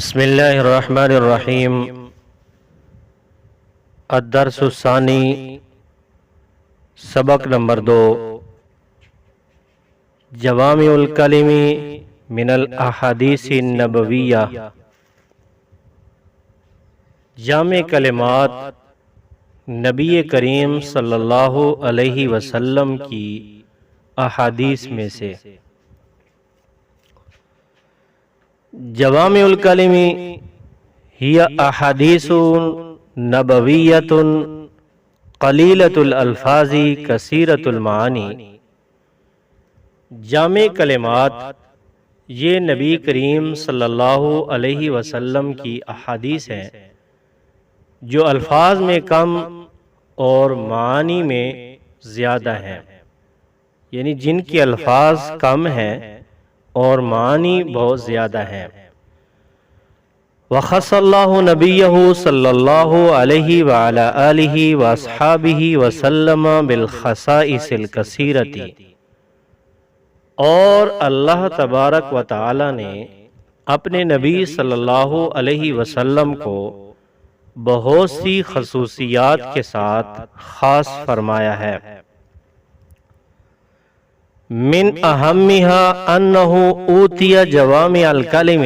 بسم اللہ الرحمن الرحیم۔ الدرس الثانی، سبق نمبر 2، جوامع الکلم من الاحادیث النبویہ، جامع کلمات نبی کریم صلی اللہ علیہ وسلم کی احادیث میں سے۔ جوامع الکلم ہی احادیث نبویۃ قلیلۃ الالفاظ کثیرۃ المعانی۔ جامع کلمات یہ نبی کریم صلی اللہ علیہ وسلم کی احادیث ہیں جو الفاظ میں کم اور معانی میں زیادہ ہیں، یعنی جن کے الفاظ کم ہیں اور معانی بہت زیادہ ہیں۔ وخص اللہ نبیہ صلی اللہ علیہ وعلی آلہ واصحابہ وسلم بالخصائص الکثیرۃ، اور اللہ تبارک و تعالی نے اپنے نبی صلی اللہ علیہ وسلم کو بہت سی خصوصیات کے ساتھ خاص فرمایا ہے۔ من اہمها انہ اوتی جوامع الکلم،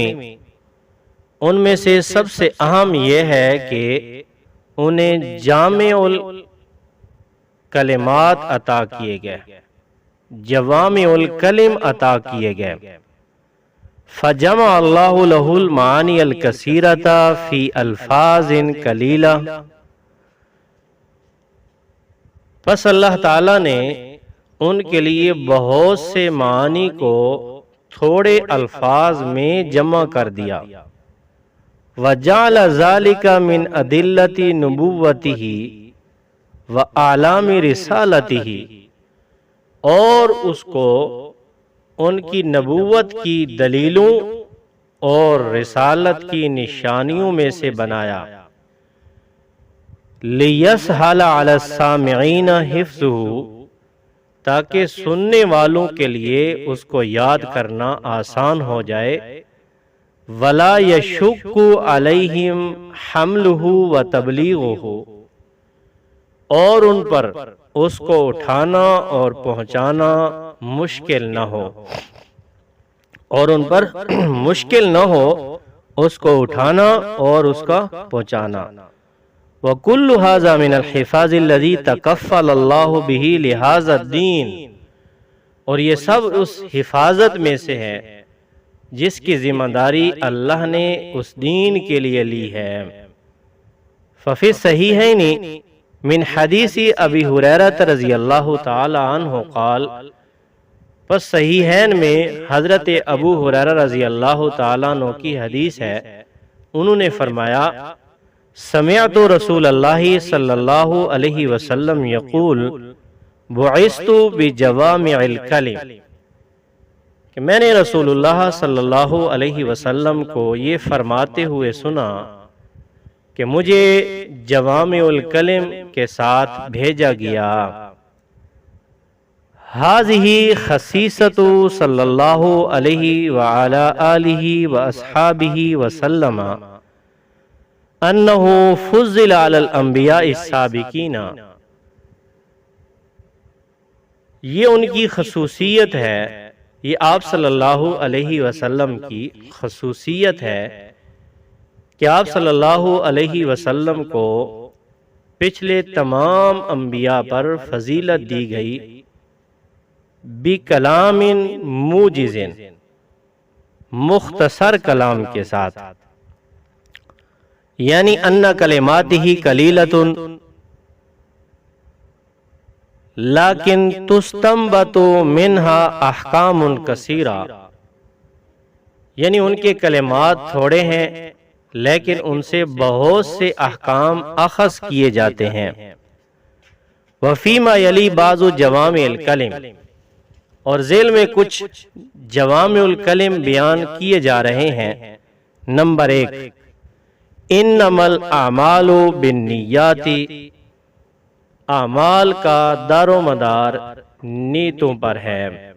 ان میں سے سب سے اہم یہ ہے کہ انہیں جامع الکلمات عطا کیے گئے، جوامع الکلم عطا کیے گئے۔ فجمع اللہ لہ المعانی الکثیرۃ فی الفاظ قلیلہ، پس اللہ تعالی نے ان کے لیے بہت سے معانی کو تھوڑے الفاظ میں جمع کر دیا۔ وَجَعْلَ ذَلِكَ مِنْ أَدِلَّةِ نُبُوَّتِهِ وَأَعْلَامِ رِسَالَتِهِ، اور اس کو ان کی نبوت کی دلیلوں اور رسالت کی نشانیوں میں سے بنایا۔ لِيَسْهَلَ عَلَى السَّامِعِينَ حِفْظُهُ، تاکہ سننے والوں کے لیے اس کو یاد کرنا آسان ہو جائے۔ وَلَا يَشُقُّ عَلَيْهِمْ حَمْلُهُ وَتَبْلِيغُهُ، اور ان پر اس کو اٹھانا اور پہنچانا مشکل نہ ہو، اور ان پر مشکل نہ ہو اس کو اٹھانا اور اس کا پہنچانا۔ وَكُلُّ هَذَا مِنَ الْحِفَاظِ الَّذِي تَكَفَّلَ اللَّهُ بِهِ لِهَذَا الدِّينِ، اور یہ سب اس حفاظت میں سے ہے جس کی ذمہ داری اللہ نے اس دین کے لیے لی ہے۔ ففی الصحیحین من حدیث ابی ہریرہ رضی اللہ تعالی عنہ قال، پس صحیحین میں حضرت ابو ہریرہ رضی اللہ تعالی عنہ کی حدیث ہے، انہوں نے فرمایا، سمعت رسول اللہ صلی اللہ علیہ وسلم یقول بعثت بجوامع الکلم، کہ میں نے رسول اللہ صلی اللہ علیہ وسلم کو یہ فرماتے ہوئے سنا کہ مجھے جوامع الکلم کے ساتھ بھیجا گیا۔ ھذہ خصیصۃ صلی اللہ علیہ وعلی آلہ واصحابہ وسلم انہ فضل علی الانبیاء السابقین، یہ ان کی خصوصیت ہے، یہ آپ صلی اللہ علیہ وسلم کی خصوصیت ہے کہ آپ صلی اللہ علیہ وسلم کو پچھلے تمام انبیاء پر فضیلت دی گئی، بکلام موجز، مختصر کلام کے ساتھ، یعنی ان کلماتہ قلیلۃ لیکن تستنبط منہا احکام کثیرہ، یعنی ان کے کلمات تھوڑے ہیں لیکن ان سے بہت سے احکام اخذ کیے جاتے ہیں۔ وفیما یلی بعض جوامع الکلم، اور ذیل میں کچھ جوامع الکلم بیان کیے جا رہے ہیں۔ نمبر 1، انما الاعمال بالنیات، اعمال کا دار و مدار نیتوں پر ہے۔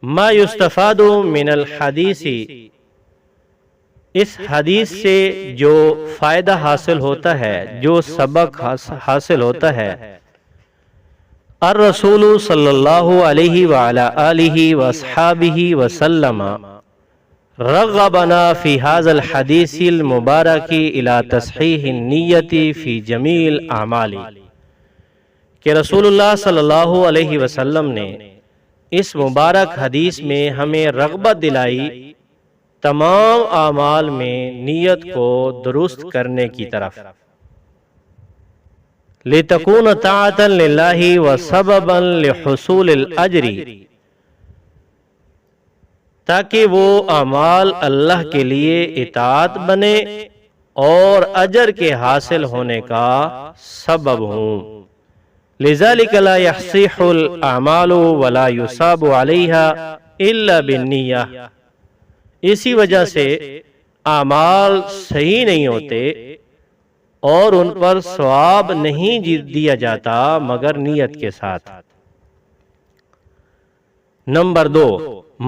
ما یستفاد من الحدیث، اس حدیث سے جو فائدہ حاصل ہوتا ہے، جو سبق حاصل ہوتا ہے، الرسول صلی اللہ علیہ وعلی آلہ واصحابہ وسلم رغبنا فی ھذا الحدیث المبارک الی تصحیح النیت فی جمیع الاعمال، کہ رسول اللہ صلی اللہ علیہ وسلم نے اس مبارک حدیث میں ہمیں رغبت دلائی تمام اعمال میں نیت کو درست کرنے کی طرف، لِتَكُونَ طَاعَةً لِلَّهِ وَسَبَبًا لِحُصُولِ الْأَجْرِ، تاکہ وہ اعمال اللہ کے لیے اطاعت بنے اور اجر کے حاصل ہونے کا سبب ہوں۔ لِذَلِكَ لَا يَحْصِحُ الْأَعْمَالُ وَلَا يُصَابُ عَلَيْهَا إِلَّا بِالنِّيَّةِ، اسی وجہ سے اعمال صحیح نہیں ہوتے اور ان پر ثواب نہیں دیا جاتا مگر نیت کے ساتھ۔ نمبر 2،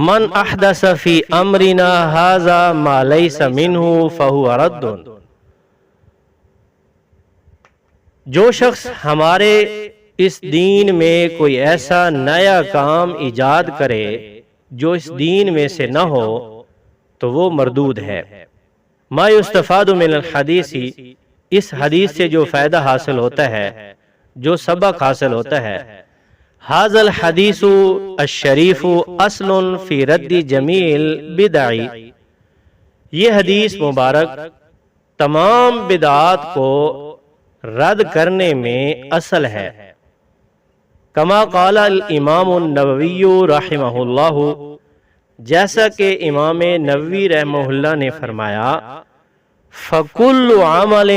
من احدث فی امرنا ھذا ما لیس منہ فہو رد، جو شخص ہمارے اس دین میں کوئی ایسا نیا کام ایجاد کرے جو اس دین میں سے نہ ہو تو وہ مردود ہے۔ ما یستفاد من الحدیث، اس حدیث سے جو فائدہ حاصل ہوتا ہے، جو سبق حاصل ہوتا ہے، ھذا الحدیث الشریف اصل فی رد جمیع البدع، یہ حدیث مبارک تمام بدعات کو رد کرنے میں اصل ہے۔ کما قال الامام النووی رحمہ اللہ، جیسا کہ امام نووی رحمہ اللہ نے فرمایا، فَكُلُّ عَمَلٍ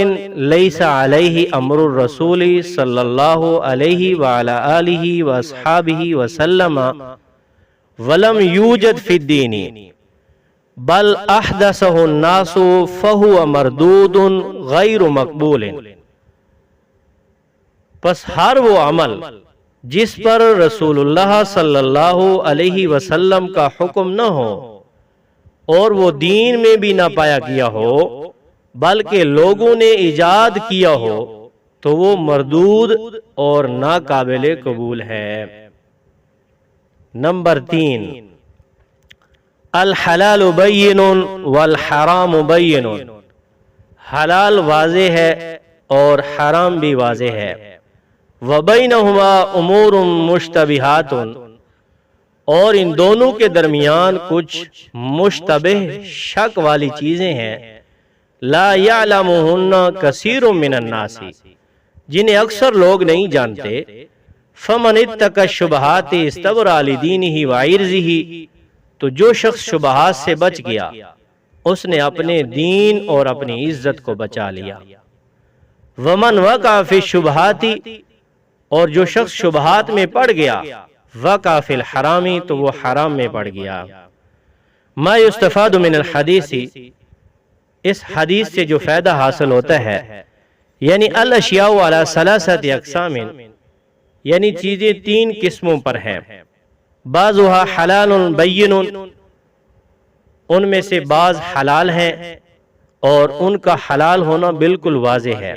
لَيْسَ عَلَيْهِ أَمْرُ الرَّسُولِ صلی اللہ علیہ وعلی آلہ وَأَصْحَابِهِ وَسَلَّمَ وَلَمْ يُوجَدْ فِي الدِّينِ بَلْ أَحْدَثَهُ النَّاسُ فَهُوَ مَرْدُودٌ غَيْرُ مَقْبُولٍ، پس ہر وہ عمل جس پر رسول اللہ صلی اللہ علیہ وسلم کا حکم نہ ہو اور وہ دین میں بھی نہ پایا گیا ہو بلکہ لوگوں نے ایجاد کیا ہو تو وہ مردود اور ناقابل قبول ہے۔ نمبر 3، الحلال بین والحرام بین، حلال واضح ہے اور حرام بھی واضح ہے۔ وَبَيْنَهُمَا أُمُورٌ مُشْتَبِهَاتٌ، اور ان دونوں کے درمیان کچھ مشتبہ شک والی چیزیں ہیں، لا يعلمهن كثير من الناس، جنہیں اکثر لوگ نہیں جانتے۔ فَمَنِ اتَّقَى الشُّبُهَاتِ اسْتَبْرَأَ لِدِينِهِ وَعِرْضِهِ، تو جو شخص شبہات سے بچ گیا اس نے اپنے دین اور اپنی عزت کو بچا لیا۔ وَمَنْ وَقَعَ فِي الشُّبُهَاتِ، اور جو شخص شبہات میں پڑ گیا، وقع فی الحرام، تو وہ حرام میں پڑ گیا۔ ما یستفاد من الحدیث، اس حدیث سے جو فائدہ حاصل ہوتا ہے، یعنی الاشیاء علی ثلاثۃ اقسام، یعنی چیزیں 3 قسموں پر ہیں۔ بعضها حلال بین، ان میں سے بعض حلال ہیں اور ان کا حلال ہونا بالکل واضح ہے۔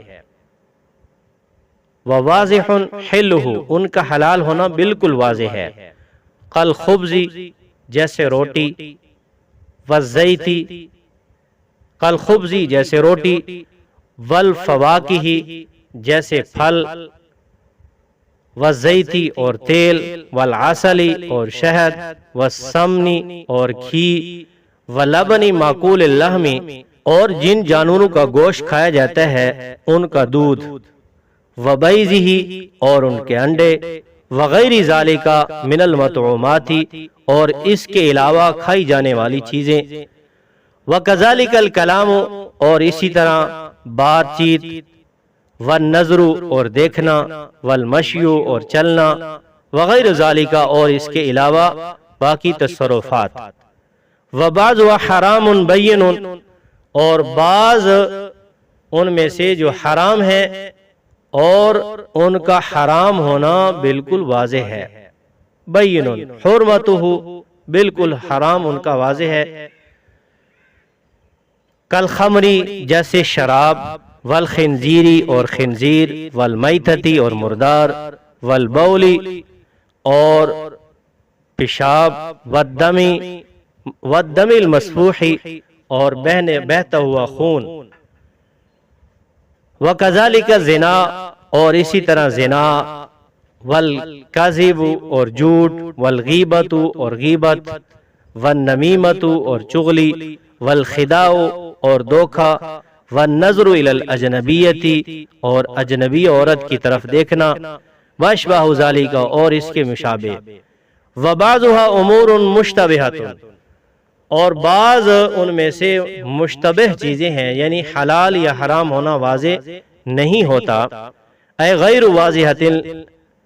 وواضح حلہ، ان کا حلال ہونا بالکل واضح ہے۔ کالخبز، جیسے روٹی، والزیت، کالخبز جیسے روٹی، والفواکہ جیسے پھل، والزیت اور تیل، والعسل اور شہد، والسمن اور گھی، واللبن معقول اللحم، اور جن جانوروں کا گوشت کھایا جاتا ہے ان کا دودھ، وبیضہ اور ان کے انڈے، وغیر ذالک من المطعومات اور اس کے علاوہ کھائی جانے والی چیزیں، وکذالک الکلام اور اسی طرح بات چیت، والنظر اور دیکھنا، والمشی اور چلنا، وغیر ذالک اور اس کے علاوہ باقی تصرفات، وبعض حرام بین اور بعض ان میں سے جو حرام ہیں اور ان کا حرام ہونا بالکل واضح ہے، بین حرمتہ بالکل حرام ان کا واضح ہے. کالخمری جیسے شراب، والخنزیری اور خنزیر، والمیتتی اور مردار، والبولی اور پیشاب، والدم المسفوحی اور بہتا ہوا خون، وکذالک زنا اور اسی طرح زنا، والکذب اور جھوٹ، والغیبت اور غیبت، والنمیمت اور چغلی، والخداع اور دھوکا، والنظر الی الاجنبیتی اور اجنبی عورت کی طرف دیکھنا، واشباہ ذالک اور اس کے مشابہ، وبعضها امور مشتبہۃ اور بعض ان میں سے مشتبہ چیزیں ہیں، یعنی حلال یا حرام ہونا واضح نہیں ہوتا، اے غیر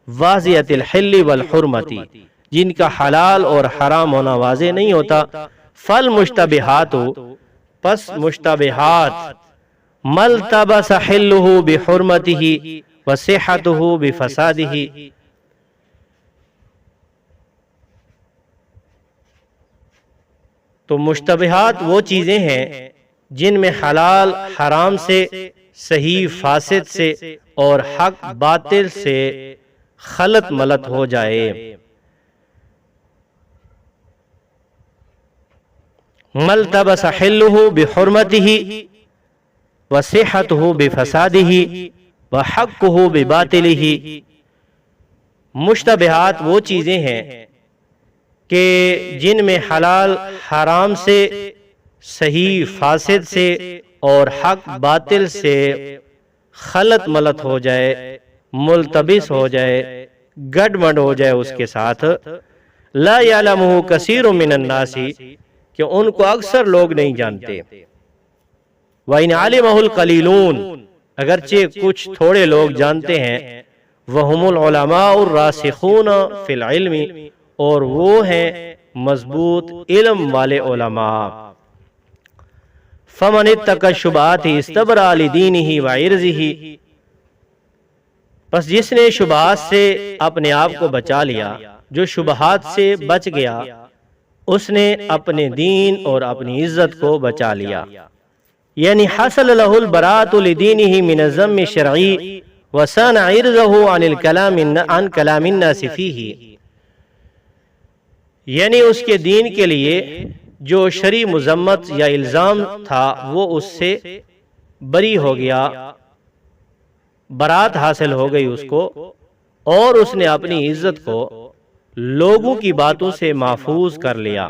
واضحۃ الحل والحرمۃ، جن کا حلال اور حرام ہونا واضح نہیں ہوتا. فالمشتبہات پس مشتبہات، ملتبس حلہ بحرمتہ وصحتہ بفسادہ، تو مشتبہات وہ چیزیں ہیں جن میں حلال حرام سے، صحیح فاسد سے اور حق باطل سے خلط ملط ہو جائے. ملتبس حلہ بحرمتہ وصحتہ بفسادہ وحقہ بباطلہ، مشتبہات وہ چیزیں ہیں کہ جن میں حلال حرام سے، صحیح فاسد سے اور حق باطل سے خلط ملط ہو جائے، ملتبس ہو جائے، گڈ مڈ ہو جائے اس کے ساتھ. لا یعلمہ کثیر من الناس، کہ ان کو اکثر لوگ نہیں جانتے. وَإِنْ عَلِمَهُ الْقَلِيلُونَ، اگرچہ کچھ تھوڑے لوگ جانتے ہیں. وَهُمُ الْعُلَمَاءُ الرَّاسِخُونَ فِي الْعِلْمِ، اور وہ ہیں مضبوط علم والے علماء. فَمَنِ اتَّقَى الشُّبُهَاتِ اسْتَبْرَأَ لِدِينِهِ وَعِرْضِهِ، پس جس نے شبہات سے اپنے آپ کو بچا لیا، جو شبہات سے بچ گیا، اس نے اپنے دین اور اپنی عزت کو بچا لیا. یعنی حصل له البراءۃ لدینہ من الذم الشرعی وصان عرضہ عن کلام الناس فیہ، یعنی اس کے دین کے لیے جو شرعی مذمت یا الزام تھا وہ اس سے بری ہو گیا، برات حاصل ہو گئی اس کو، اور اس نے اپنی عزت کو لوگوں کی باتوں سے محفوظ کر لیا.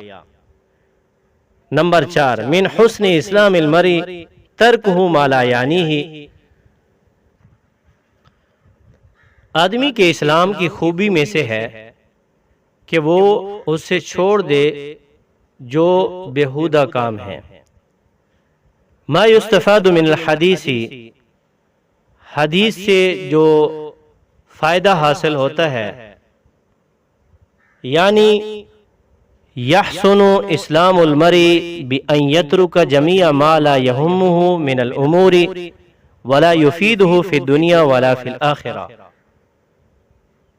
نمبر 4، من حسن اسلام المرء ترکہ ما لا یعنیہ، آدمی کے اسلام کی خوبی میں سے ہے کہ وہ اس سے چھوڑ دے جو بیہودہ کام ہے. ما یستفاد من الحدیث، حدیث سے جو فائدہ حاصل ہوتا ہے، یعنی یحسن اسلام المرء بأن یترک جمیع ما لا یہمہ من الامور ولا یفیدہ فی الدنیا ولا فی الآخرہ،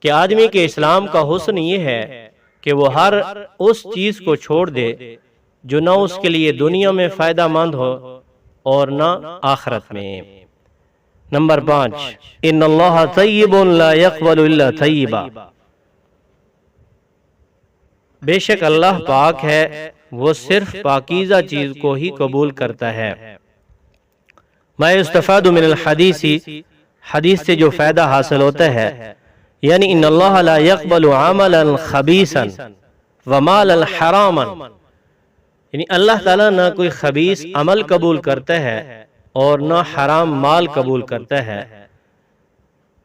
کہ آدمی کے اسلام کا حسن یہ ہے کہ وہ ہر اس چیز کو چھوڑ دے جو نہ اس کے لیے دنیا میں فائدہ مند ہو اور نہ آخرت میں. نمبر 5، ان اللہ طیب لا یقبل الا طیبا، بے شک اللہ پاک ہے، وہ صرف پاکیزہ چیز کو ہی قبول کرتا ہے. ما یستفاد من الحدیث، حدیث سے جو فائدہ حاصل ہوتا ہے، یعنی ان اللہ لا يقبل عملا خبیثا ومالا حراما، یعنی اللہ تعالیٰ نہ کوئی خبیث عمل قبول کرتا ہے اور نہ حرام مال قبول کرتا ہے.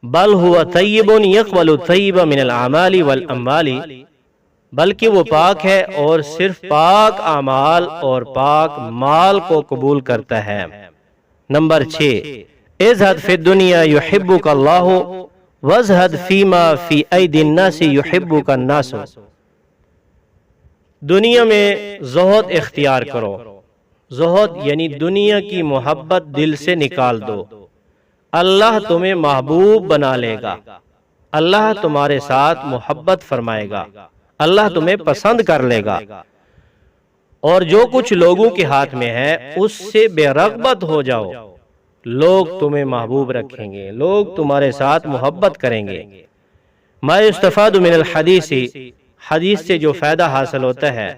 بل هو طیب يقبل الطیب من الاعمال والاموال، بلکہ وہ پاک ہے اور صرف پاک اعمال اور پاک مال کو قبول کرتا ہے. نمبر 6، ازہد فی الدنیا یحبک اللہ وازہد فیما فی ایدی الناس یحبک الناس، دنیا میں زہد اختیار کرو. زہد یعنی دنیا کی محبت دل سے نکال دو، اللہ تمہیں محبوب بنا لے گا، اللہ تمہارے ساتھ محبت فرمائے گا، اللہ تمہیں پسند کر لے گا، اور جو کچھ لوگوں کے ہاتھ میں ہے اس سے بے رغبت ہو جاؤ، لوگ تمہیں محبوب رکھیں گے، لوگ تمہارے ساتھ محبت کریں گے۔ ما یستفاد من الحدیث، حدیث سے جو فائدہ حاصل ہوتا ہے،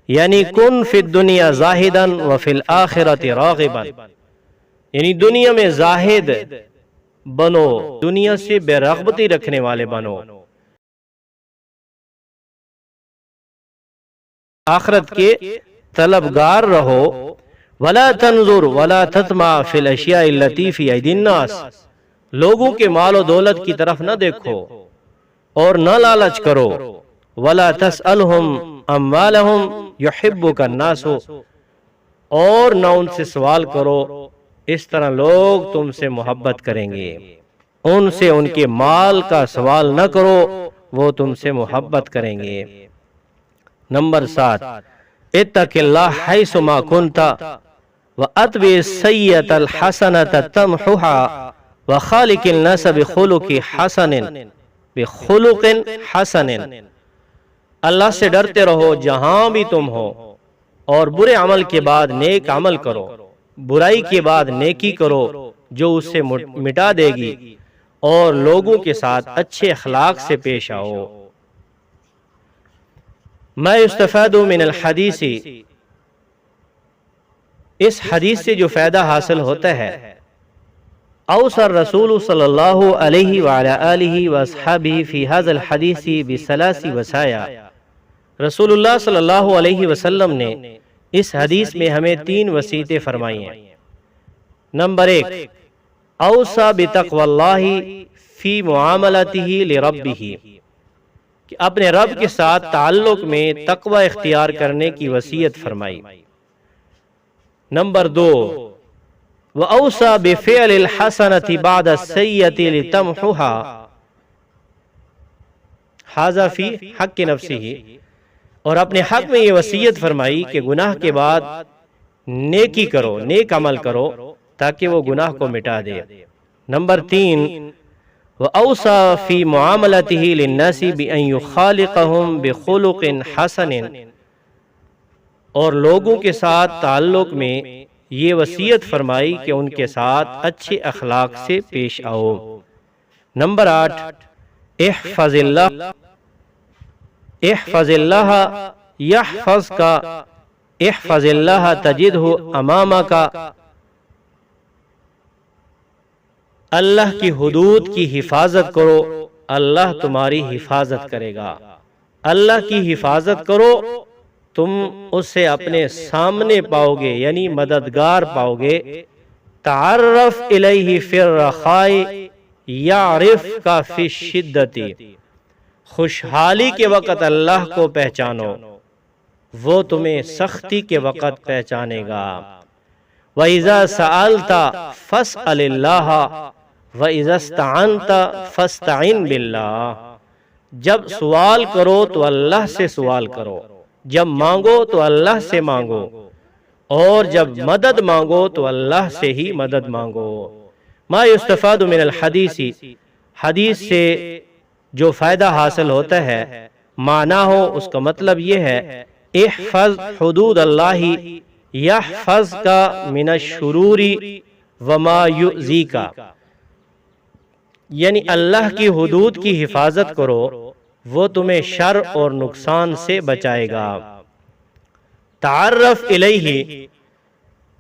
یعنی کن فی الدنیا زاہدا وفی الآخرۃ راغبا، یعنی دنیا میں زاہد بنو، دنیا سے بے رغبتی رکھنے والے بنو، آخرت کے طلبگار رہو۔ ولا تنظر ولا تطمع فی الاشیاء التی فی ایدی الناس، لوگوں کے مال و دولت کی طرف نہ دیکھو اور نہ لالچ کرو۔ ولا تسألہم اموالہم یحبک الناس، اور نہ ان سے سوال کرو، اس طرح لوگ تم سے محبت کریں گے۔ ان سے ان کے مال کا سوال نہ کرو، وہ تم سے محبت کریں گے۔ نمبر 7، اتق اللہ حیث ما کنت واتبع السیئۃ الحسنۃ تمحها وخالق الناس بخلق حسن، اللہ سے ڈرتے رہو جہاں بھی تم ہو، اور برے عمل کے بعد نیک عمل کرو، برائی کے بعد نیکی کرو جو اس سے مٹا دے گی، اور لوگوں کے ساتھ اچھے اخلاق سے پیش آؤ۔ ما یستفاد من الحدیث، اس حدیث سے جو فائدہ حاصل ہوتا ہے، اوصى الرسول صلی اللہ علیہ وعلی آلہ واصحابہ فی ھذا الحدیث بثلاث وصایا، رسول اللہ صلی اللہ علیہ وسلم نے اس حدیث میں ہمیں 3 وصیتیں فرمائی ہیں۔ نمبر 1، اوصى بتقوی اللہ فی معاملتہ لربہ، کہ اپنے رب کے ساتھ تعلق میں تقوی اختیار کرنے کی وصیت فرمائی۔ نمبر 2، وَأَوْصَى بِفِعْلِ الْحَسَنَةِ بَعْدَ السَّيِّئَةِ لِتَمْحُهَا، ھذا فی حق نفسہ، اور اپنے حق میں یہ وصیت فرمائی کہ گناہ کے بعد نیکی کرو، نیک عمل کرو تاکہ وہ گناہ کو مٹا دے۔ نمبر 3، وَأَوْصَى فِي مُعَامَلَتِهِ لِلنَّاسِ بِأَنْ يُخَالِقَهُمْ بِخُلُقٍ حَسَنٍ، اور لوگوں کے ساتھ تعلق میں یہ وصیت فرمائی کہ ان کے ساتھ اچھے اخلاق سے پیش آؤ۔ نمبر 8، احفظ اللہ یحفظک، احفظ اللہ تجدہ امامک، اللہ کی حدود کی حفاظت کرو، اللہ تمہاری حفاظت کرے گا۔ اللہ کی حفاظت کرو، تم اسے اپنے سامنے پاؤ گے، یعنی مددگار پاؤ گے۔ تعرف الیہ فی الرخاء یعرفک فی الشدۃ، خوشحالی کے وقت اللہ کو پہچانو، وہ تمہیں سختی کے وقت پہچانے گا۔ وَإِذَا سَأَلْتَ فَاسْأَلِ اللَّهَ وَإِذَا اسْتَعَنْتَ فَاسْتَعِنْ بِاللَّهِ، جب سوال کرو تو اللہ سے سوال کرو، جب مانگو تو اللہ سے مانگو، اور جب مدد مانگو تو اللہ سے ہی مدد مانگو۔ ما یستفاد من الحدیث، حدیث سے جو فائدہ حاصل ہوتا ہے، معنی ہو اس کا مطلب یہ ہے، احفظ حدود اللہ یحفظک من الشرور وما یؤذیک، یعنی اللہ کی حدود کی حفاظت کرو، وہ تمہیں شر اور نقصان سے بچائے گا۔ تعرف الیہ،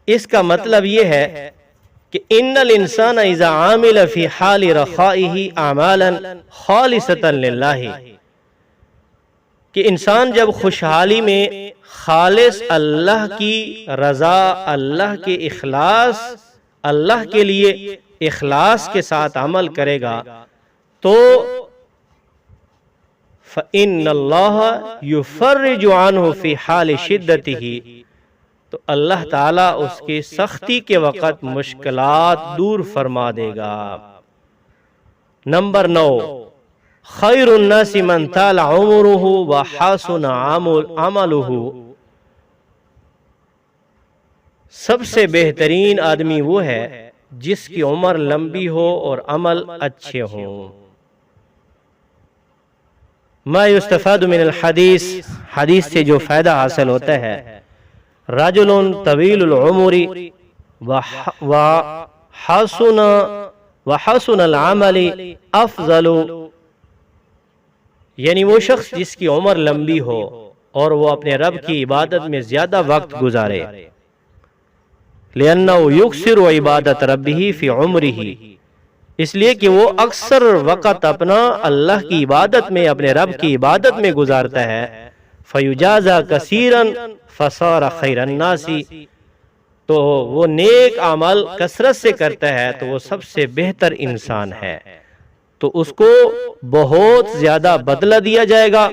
اس کا مطلب یہ ہے کہ ان الانسان اذا عامل فی حال رخائہ اعمالا خالصۃ للہ، کہ انسان جب خوشحالی میں خالص اللہ کی رضا، اللہ کے اخلاص، اللہ کے لیے اخلاص کے ساتھ عمل کرے گا، تو فَإِنَّ اللَّهَ يُفَرِّجُ عَنْهُ فِي حَالِ شِدَّتِهِ، تو اللہ تعالیٰ اس کی سختی کے وقت مشکلات دور فرما دے گا۔ نمبر 9، خیر الناس من طال عمره وحسن عمله، سب سے بہترین آدمی وہ ہے جس کی عمر لمبی ہو اور عمل اچھے ہوں۔ ما یستفاد من الحدیث، حدیث سے جو فائدہ حاصل ہوتا ہے، رجل طویل العمر وحسن العمل افضل، یعنی وہ شخص جس کی عمر لمبی ہو اور وہ اپنے رب کی عبادت میں زیادہ وقت گزارے، لأنه یکثر عبادت ربہ فی عمرہ، اس لیے کہ وہ اکثر وقت اپنا اللہ کی عبادت میں، اپنے رب کی عبادت میں گزارتا ہے، فیجازا کثیرا فصار خیر الناس، تو وہ نیک عمل کثرت سے کرتا ہے تو وہ سب سے بہتر انسان ہے، تو اس کو بہت زیادہ بدلہ دیا جائے گا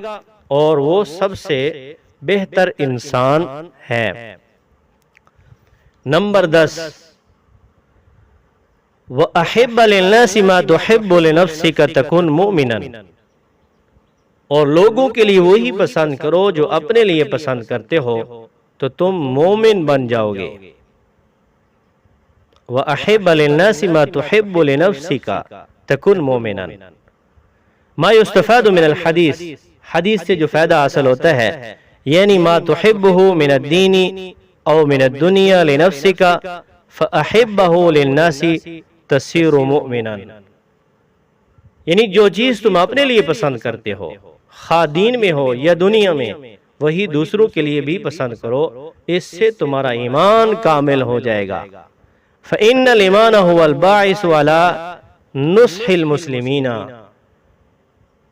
اور وہ سب سے بہتر انسان ہے۔ نمبر 10، وَأَحِبَّ لِلنَّاسِ مَا تُحِبُّ لِنَفْسِكَ تَكُنْ مُؤْمِنًا، اور لوگوں کے لیے وہی پسند کرو جو اپنے لیے پسند کرتے ہو تو تم مومن بن جاؤ گے۔ وَأَحِبَّ لِلنَّاسِ مَا تُحِبُّ لِنَفْسِكَ تَكُنْ مُؤْمِنًا۔ ما یستفاد من الحدیث، حدیث سے جو فائدہ حاصل ہوتا ہے، یعنی ما تحبہ من الدین او من الدنیا لنفسك فأحبہ للناس تصیر مؤمنا، یعنی جو چیز تم اپنے لیے پسند کرتے ہو، خواہ دین میں ہو یا دنیا میں، وہی دوسروں کے لیے بھی پسند کرو، اس سے تمہارا ایمان کامل ہو جائے گا۔ فإن الایمان هو الباعث على نصح المسلمین،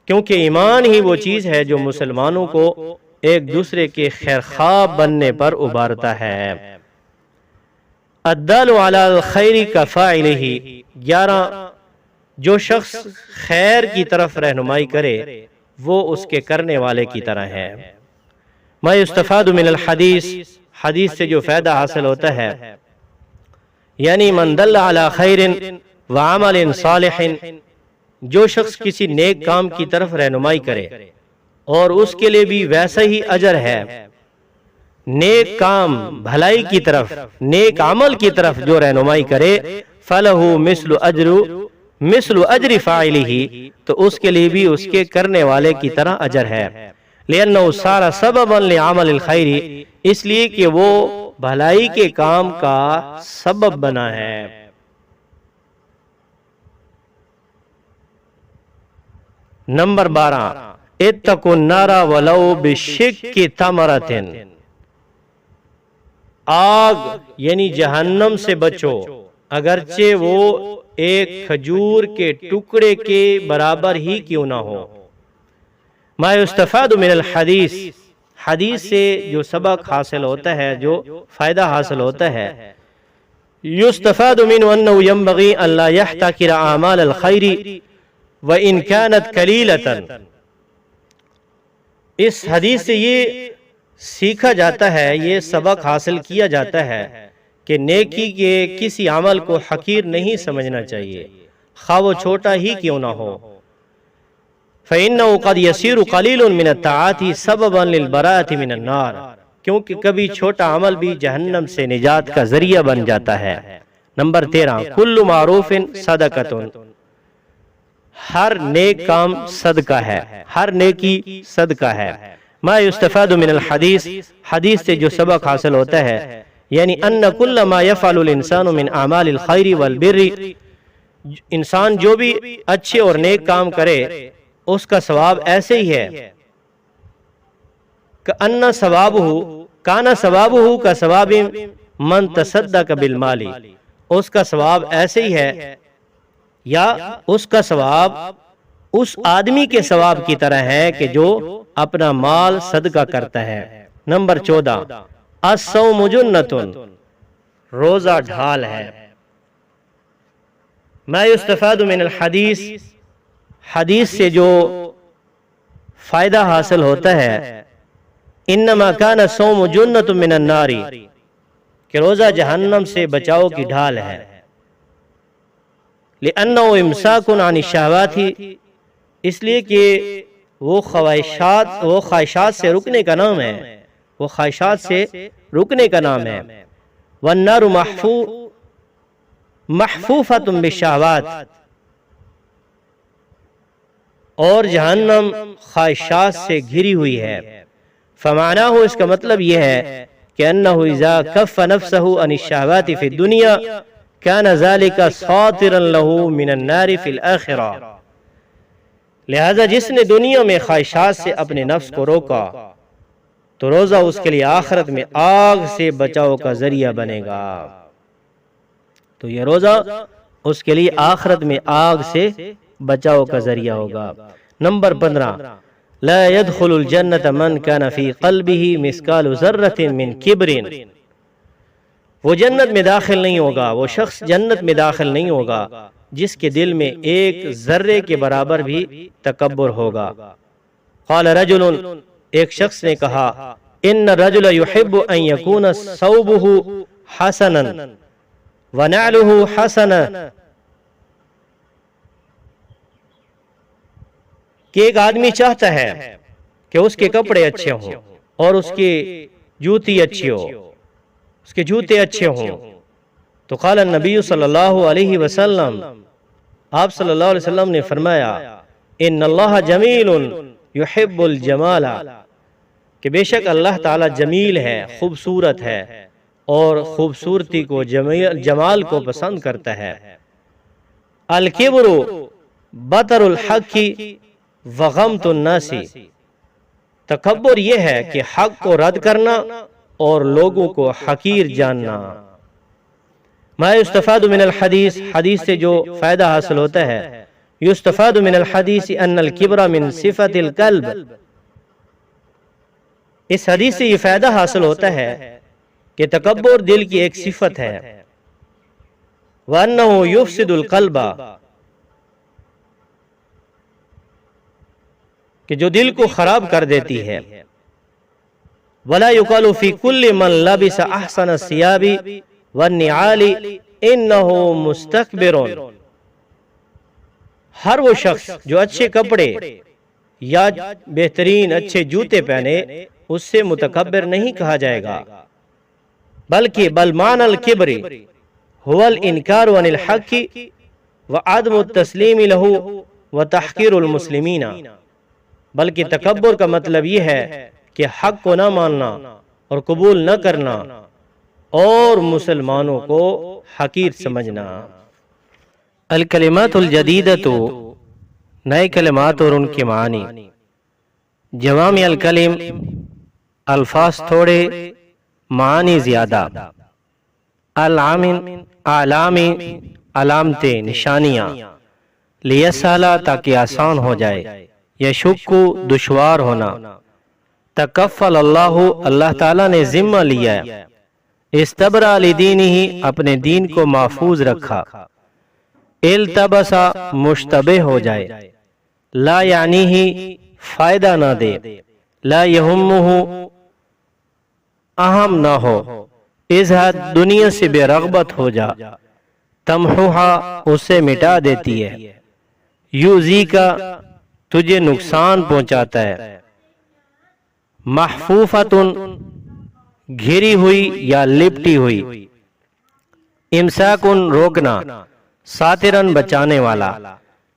کیونکہ ایمان ہی وہ چیز ہے جو مسلمانوں کو ایک دوسرے کے خیرخواہ بننے پر ابھارتا ہے۔ الدال علی الخیر کفاعلہ، 11، جو شخص خیر کی طرف رہنمائی کرے وہ اس کے کرنے والے کی طرح ہے۔ ما یستفاد من الحدیث، حدیث سے جو فائدہ حاصل ہوتا ہے، یعنی من دل علی خیر وعمل صالح، جو شخص کسی نیک کام کی طرف رہنمائی کرے اور اس کے لیے بھی ویسا ہی اجر ہے، نیک کام بھلائی کی طرف، نیک عمل کی طرف جو رہنمائی کرے، فَلَهُ مِثْلُ أَجْرِ فَاعِلِهِ، تو اس کے لیے بھی اس کے کرنے والے کی طرح اجر ہے، لِأَنَّهُ صَارَ سَبَبًا لِعَمَلِ الْخَيْرِ، اس لیے کہ وہ بھلائی کے کام کا سبب بنا ہے۔ نمبر 12، اتقوا النار ولو بشق تمرۃ، آگ یعنی جہنم سے بچو اگرچہ وہ ایک کھجور کے ٹکڑے کے برابر ہی کیوں نہ ہو۔ ما یستفاد من الحدیث، حدیث سے جو سبق حاصل ہوتا ہے، جو فائدہ حاصل ہوتا ہے، یستفاد منه انه ينبغي ان لا يحتقر اعمال الخير وان كانت قليلة، اس حدیث سے یہ سیکھا جاتا ہے، یہ سبق حاصل کیا جاتا ہے کہ نیکی کے کسی عمل کو حقیر نہیں سمجھنا چاہیے، خواہ وہ چھوٹا ہی کیوں نہ ہو۔ فَإِنَّهُ قَدْ يَسِيرُ قَلِيلٌ مِنَ الطَّاعَاتِ سَبَبًا لِلْبَرَاءَةِ مِنَ النَّارِ، کیونکہ کبھی چھوٹا عمل بھی جہنم سے نجات کا ذریعہ بن جاتا ہے۔ نمبر 13، کل معروف صدقۃ، ہر نیک کام صدقہ ہے، ہر نیکی صدقہ ہے۔ ما یستفاد من الحدیث، حدیث سے جو سبق حاصل ہوتا ہے، یعنی ان کل ما یفعل الانسان من اعمال الخیر والبر، انسان جو بھی اچھے اور نیک کام کرے اس کا ثواب ایسے ہی ہے، کأن ثوابہ کانا ثوابہ کا ثواب من تصدق بالمال، اس کا ثواب ایسے ہی ہے یا اس کا ثواب اس آدمی کے ثواب کی طرح ہے کہ جو اپنا مال صدقہ کرتا ہے۔ نمبر 14، الصوم جنۃ، روزہ ڈھال ہے۔ ما یستفاد من الحدیث، حدیث سے جو فائدہ حاصل ہوتا ہے، انما کان الصوم جنۃ من النار، کہ روزہ جہنم سے بچاؤ کی ڈھال ہے۔ لأنہ امساک عن الشہوات، اس لیے کہ وہ خواہشات سے رکنے کا نام ہے، وہ خواہشات سے رکنے کا نام ہے۔ والنار محفوفۃ بالشہوات، اور جہنم خواہشات سے گھری ہوئی ہے۔ فمعناہ، اس کا مطلب یہ ہے کہ انہ اذا کف نفسہ عن الشہوات فی الدنیا کان ذلک ساطرا لہ من النار فی الآخرہ، لہذا جس نے دنیا میں خواہشات سے اپنے نفس کو روکا تو روزہ اس کے لیے آخرت میں آگ سے بچاؤ کا ذریعہ بنے گا۔ تو یہ روزہ اس کے لیے آخرت میں آگ سے بچاؤ کا ذریعہ ہوگا۔ نمبر 15، لا يدخل الجنة من كان في قلبه مثقال ذرة من کبر، وہ جنت میں داخل نہیں ہوگا، وہ شخص جنت میں داخل نہیں ہوگا جس کے دل میں ایک ذرے کے برابر بھی تکبر ہوگا۔ قال رجل، ایک شخص نے کہا، ان الرجل يحب ان يكون ثوبه حسنا ونعله حسنا، کہ ایک آدمی چاہتا ہے کہ اس کے کپڑے اچھے ہوں اور اس کی جوتی اچھی ہو، اس کے جوتے اچھے ہوں۔ تو قال النبی صلی اللہ علیہ وسلم، آپ صلی اللہ علیہ وسلم نے فرمایا، ان اللہ جمیل یحب الجمال، کہ بے شک اللہ تعالی جمیل ہے، خوبصورت ہے اور خوبصورتی کو، جمال کو پسند کرتا ہے۔ الکبر بطر الحق وغمت الناس، تکبر یہ ہے کہ حق کو رد کرنا اور لوگوں کو حقیر جاننا۔ ما یستفاد من الحدیث، حدیث سے جو فائدہ حاصل ہوتا ہے، یستفاد من الحدیث ان الکبر من صفت القلب، اس حدیث سے یہ فائدہ حاصل ہوتا ہے کہ تکبر دل کی ایک صفت ہے، وَأَنَّهُ يُفْسِدُ الْقَلْبَ، کہ جو دل کو خراب کر دیتی ہے۔ وَلَا يُقَالُ فِي كُلِّ مَنْ لَبِسَ أَحْسَنَ الثِّيَابِ وَالنِّعَالِ إِنَّهُ مُسْتَكْبِرٌ، ہر وہ شخص جو اچھے کپڑے یا بہترین اچھے جوتے پہنے اس سے متکبر نہیں کہا جائے گا، بلکہ بل معنی الکبر هو الانکار عن الحق وعدم التسلیم له وتحقیر المسلمین، بلکہ تکبر کا مطلب یہ ہے کہ حق کو نہ ماننا اور قبول نہ کرنا اور مسلمانوں کو حقیر سمجھنا۔ الکلمات الجدیدۃ، نئے کلمات اور ان کے معنی۔ جوامع الکلم، الفاظ تھوڑے معنی زیادہ۔ اعلام، علامتیں، نشانیاں۔ لیسہل، تاکہ آسان ہو جائے۔ یشک، دشوار ہونا۔ تکفل اللہ، اللہ تعالیٰ نے ذمہ لیا۔ استبرأ لدینہ، اپنے دین کو محفوظ رکھا۔ التبس، مشتبہ ہو جائے۔ لا یعنیہ، فائدہ نہ دے۔ لا یہمہ، اہم نہ ہو۔ ازہد، دنیا سے بے رغبت ہو جا۔ تمحوہا، اسے مٹا دیتی ہے۔ یؤذی کا، تجھے نقصان پہنچاتا ہے۔ محفوفتن، گھری ہوئی یا لپٹی ہوئی۔ امساکن، روکنا۔ ساترن، بچانے والا۔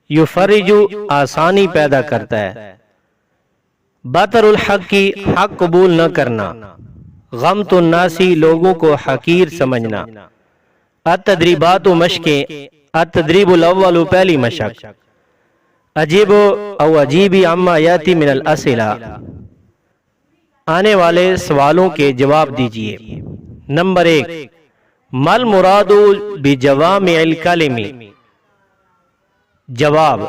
یفرج، آسانی پیدا کرتا ہے۔ بطر الحق، حق قبول نہ کرنا۔ غمت الناس، لوگوں کو حقیر سمجھنا۔ التدریبات، مشقیں۔ التدریب الاول، پہلی مشق۔ عجیب او عجیبی عما یاتی من الاسئلہ، آنے والے سوالوں کے جواب دیجئے۔ نمبر 1، مل مراد بجوامع الکلم، جواب،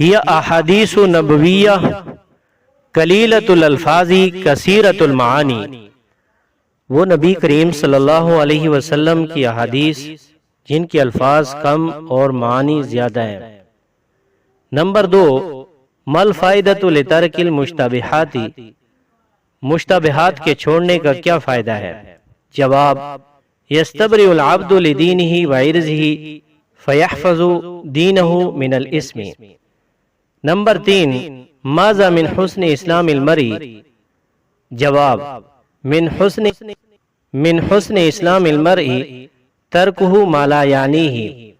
ہی احادیث نبویہ قلیلۃ الالفاظ کثیرۃ المعانی، وہ نبی کریم صلی اللہ علیہ وسلم کی احادیث جن کے الفاظ کم اور معنی زیادہ ہیں۔ نمبر 2، مل فائدۃ لترک المشتبہات، مشتبہات کے چھوڑنے کا کیا فائدہ ہے؟ جواب، یستبرئ العبد لدینہ وعرضہ فیحفظ دینہ من الاسم۔ نمبر 3، ماذا من حسن اسلام المرء، جواب، من حسن اسلام المرء ترکہ ما لا یعنیہ۔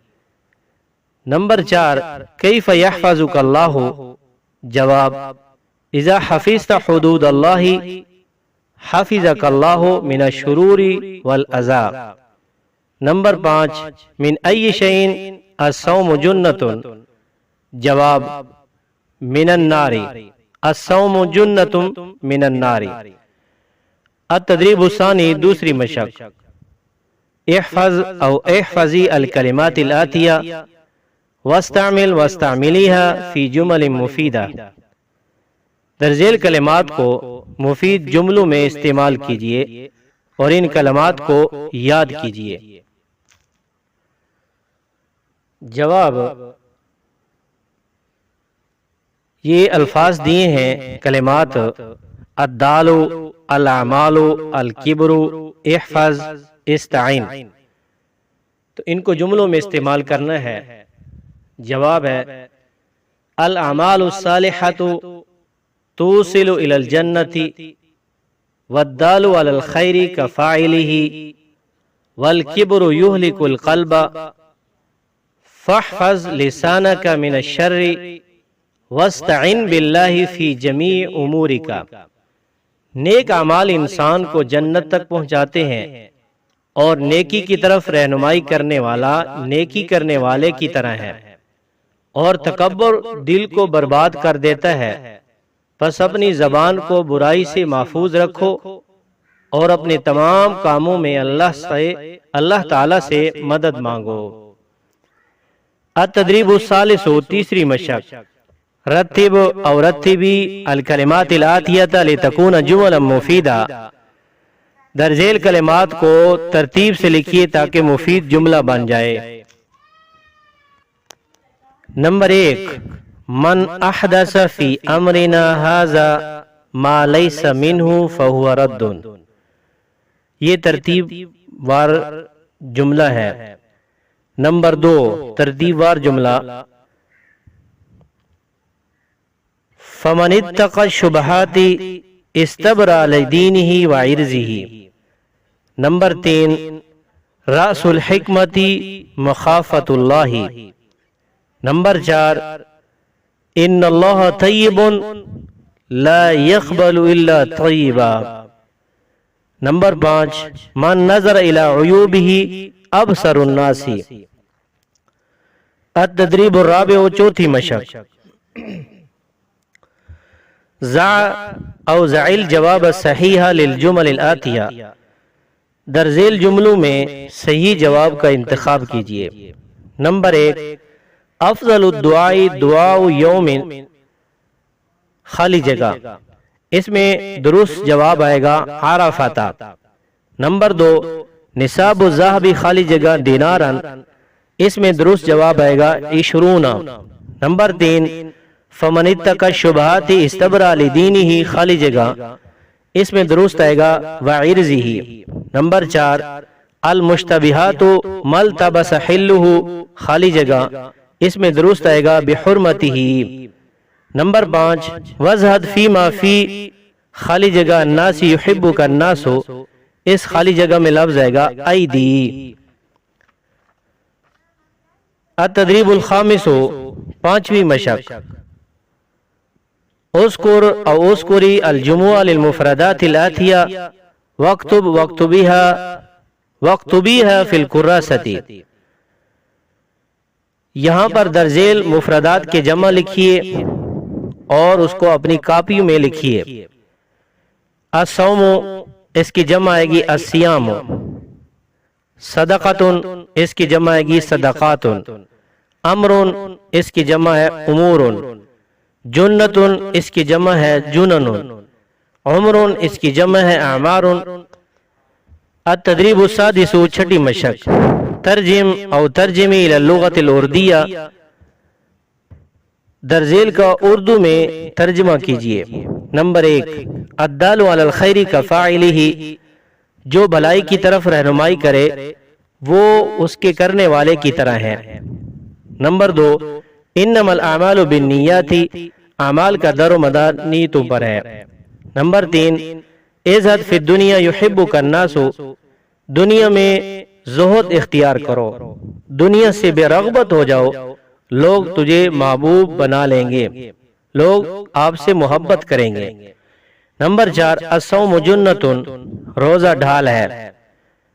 نمبر 4، کیف یحفظک اللہ، جواب: اذا حفظت حدود اللہ حفظک اللہ من الشرور والاذى۔ نمبر 5، من ای شیء الصوم جنۃ؟ جواب: من النار، الصوم جنۃ من النار۔ التدریب الثانی، دوسری مشق، احفظ او احفظی الکلمات الآتیہ واستعمل واستعملیها فی جمل مفیدہ۔ درذیل کلمات کو مفید جملوں میں استعمال کیجئے اور ان کلمات کو یاد کیجئے۔ جواب: یہ الفاظ دیے ہیں کلمات الدال، الاعمال، الکبر، احفظ، استعین، تو ان کو جملوں میں استعمال کرنا ہے۔ جواب ہے: الاعمال الصالحۃ توصل الی الجنۃ والدال علی الخیر کفاعلہ والکبر یہلک القلب فاحفظ لسانک من الشر واستعن باللہ فی جمیع امورک۔ نیک اعمال انسان کو جنت تک پہنچاتے ہیں اور نیکی کی طرف رہنمائی کرنے والا نیکی کرنے والے کی طرح ہے، اور تکبر دل کو برباد کر دیتا ہے۔ پس اپنی زبان کو برائی سے محفوظ رکھو اور اپنے تمام کاموں میں اللہ تعالی سے مدد مانگو۔ التدریب الثالث، تیسری مشق، رتب او رتبی الکلمات الآتیہ لتکون جملا مفیدہ۔ درذیل کلمات کو ترتیب سے لکھیے تاکہ مفید جملہ بن جائے۔ نمبر 1، من احدث فی امرنا ھذا ما لیس منہ فہو رد۔ یہ ترتیب وار جملہ ہے۔ نمبر 2، ترتیب وار جملہ، فمن اتقى الشبہات استبرأ لدینہ وعرضہ۔ نمبر 3، رأس الحکمت مخافۃ اللہ۔ نمبر 4، ان اللہ طیب لا يقبل الا طیبا۔ نمبر 5، من نظر الى عیوبہ ابصر الناس۔ التدریب الرابع، چوتھی مشق، ضع او ضع الجواب الصحیح للجمل الآتیہ۔ درذیل جملوں میں صحیح جواب کا انتخاب کیجئے۔ نمبر 1، افضل الدعاء دعاء یوم، خالی جگہ، اس میں درست جواب آئے گا عرفۃ۔ نمبر 2، نصاب الذهب خالی جگہ دینارن، اس میں درست جواب آئے گا 20۔ نمبر 3، فمن اتقى الشبہات استبرأ لدینہ خالی جگہ، اس میں درست آئے گا وعرضہ۔ نمبر 4، المشتبہات ما التبس حلہ خالی جگہ، اس میں درست آئے گا بحرمتہ۔ نمبر 5، وازہد فیما فی خالی جگہ الناس یحبک الناس، اس خالی جگہ میں لفظ آئے گا ایدی۔ التدریب الخامس، پانچویں مشق، اذکر او اذکری الجموع للمفردات الآتیہ واکتبیہا فی الکراسۃ۔ یہاں پر درذیل مفردات کے جمع لکھیے اور اس کو اپنی کاپیوں میں لکھیے۔ الصوم، اس کی جمع آئے گی الصیام۔ صدقۃ، اس کی جمع آئے گی صدقات۔ امر، اس کی جمع ہے امور۔ جنۃ، اس کی جمع ہے جنن۔ عمر، اس کی جمع ہے اعمار۔ التدریب السادس، چھٹی مشق، ترجم او ترجمی الی اللغۃ الاردیہ۔ درذیل کا اردو میں ترجمہ کیجئے۔ نمبر 1، الدال علی الخیر کفاعلہ، جو بھلائی کی طرف رہنمائی کرے وہ اس کے کرنے والے کی طرح ہے۔ نمبر 2، انما الاعمال بالنیات، اعمال کا در و مدار نیتوں پر ہے۔ نمبر 3، ازہد فی الدنیا یحبک الناس، دنیا میں زہد اختیار کرو، دنیا سے بے رغبت ہو جاؤ، لوگ تجھے محبوب بنا لیں گے۔ لوگ آپ سے محبت کریں گے۔ نمبر 4 الصوم جنتن، روزہ ڈھال ہے۔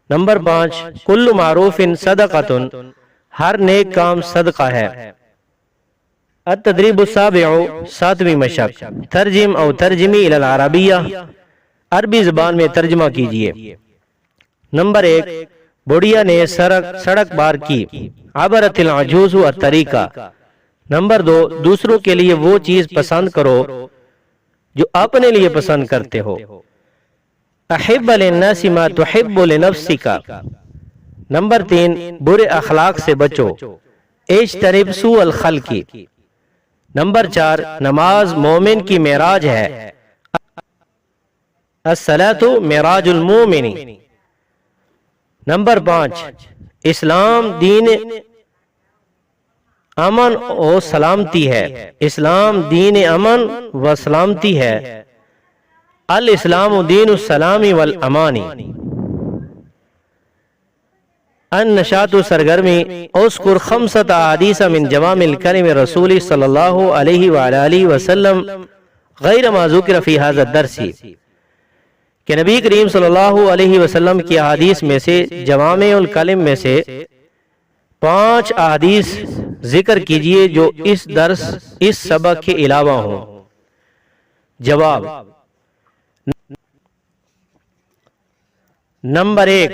نمبر 5 کل معروف صدقۃ، ہر نیک کام صدقہ ہے۔ التدریب السابع، 7ویں مشق، ترجم او ترجمی الی العربیہ، عربی زبان میں ترجمہ کیجئے۔ نمبر 1 بڑھیا نے سڑک پار کی، عبرت العجوز الطریقہ۔ نمبر 2 دوسروں کے لیے وہ چیز پسند کرو جو اپنے لیے پسند کرتے ہو۔ احب للناس ما تحب لنفسک۔ نمبر 3 برے اخلاق سے بچو، اجتنب سوء الخلق۔ نمبر 4 نماز مومن کی معراج ہے، الصلاۃ معراج المومن۔ نمبر 5 اسلام دین امن و سلامتی ہے، اسلام دین امن و سلامتی ہے، الاسلام دین السلام والامان۔ النشاط سرگرمی، اذکر 5 احادیث من جوامع الکلم رسول صلی اللہ علیہ وآلہ وسلم غیر ما ذکر فی ھذا الدرس، کہ نبی کریم صلی اللہ علیہ وسلم کی احادیث میں سے جوامع الکلم میں سے 5 احادیث ذکر کیجئے جو اس سبق کے علاوہ ہوں۔ جواب: نمبر 1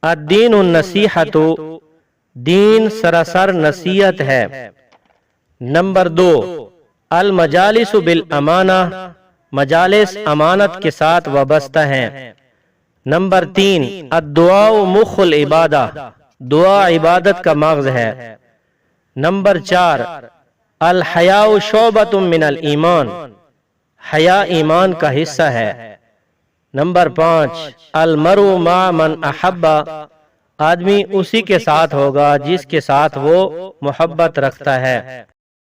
الدین النصیحۃ، دین سراسر نصیحت ہے۔ نمبر 2 المجالس بالامانہ، مجالس امانت کے ساتھ وابستہ ہیں۔ نمبر 3 الدعاء مخ العبادہ، دعا عبادت کا مغز ہے۔ نمبر 4 الحیاء شعبۃ من الایمان، حیا ایمان کا حصہ ہے۔ نمبر 5 المرء مع من احب، آدمی اسی کے ساتھ ہوگا جس کے ساتھ وہ محبت رکھتا ہے۔